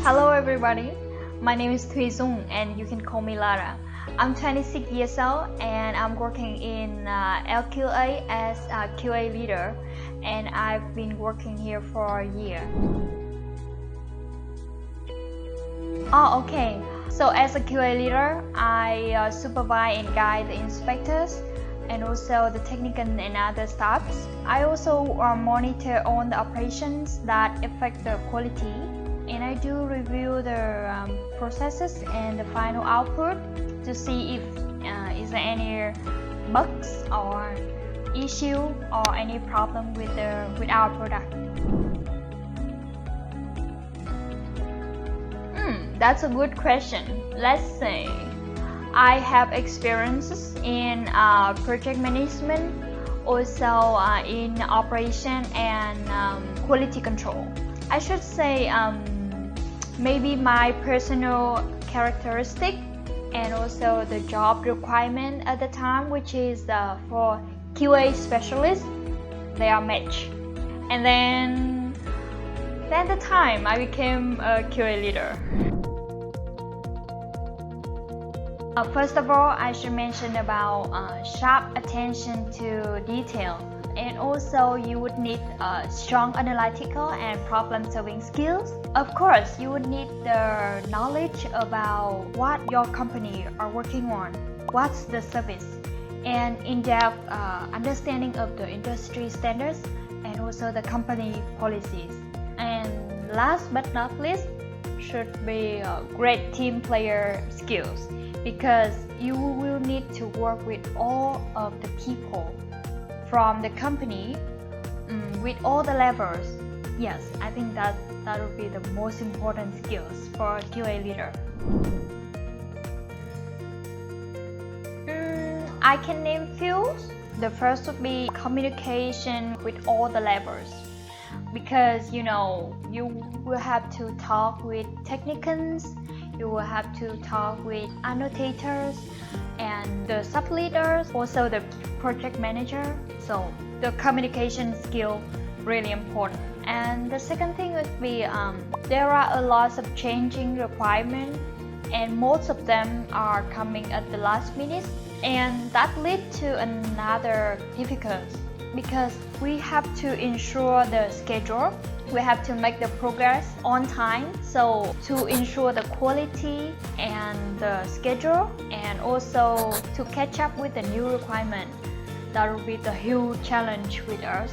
Hello everybody, my name is Thuy Dung and you can call me Lara. I'm 26 years old and I'm working in LQA as a QA leader, and I've been working here for a year. Oh, okay. So as a QA leader, I supervise and guide the inspectors and also the technical and other staffs. I also monitor on the operations that affect the quality, and I do review the processes and the final output to see if is there any bugs or issue or any problem with our product. That's a good question. Let's say I have experiences in project management, also in operation and quality control. I should say maybe my personal characteristic and also the job requirement at the time, which is for QA specialist, they are matched. And then the time I became a QA leader. First of all, I should mention about sharp attention to detail, and also you would need strong analytical and problem-solving skills. Of course, you would need the knowledge about what your company are working on, what's the service, and in-depth understanding of the industry standards and also the company policies. And last but not least, should be great team player skills, because you will need to work with all of the people from the company with all the levels. Yes, I think that would be the most important skills for a QA leader. I can name few. The first would be communication with all the levels, because you will have to talk with technicians, you will have to talk with annotators and the sub leaders, also the project manager. So the communication skill really important. And the second thing would be there are a lot of changing requirements, and most of them are coming at the last minute, and that leads to another difficulty, because we have to ensure the schedule. We have to make the progress on time, so to ensure the quality and the schedule, and also to catch up with the new requirement. That will be the huge challenge with us.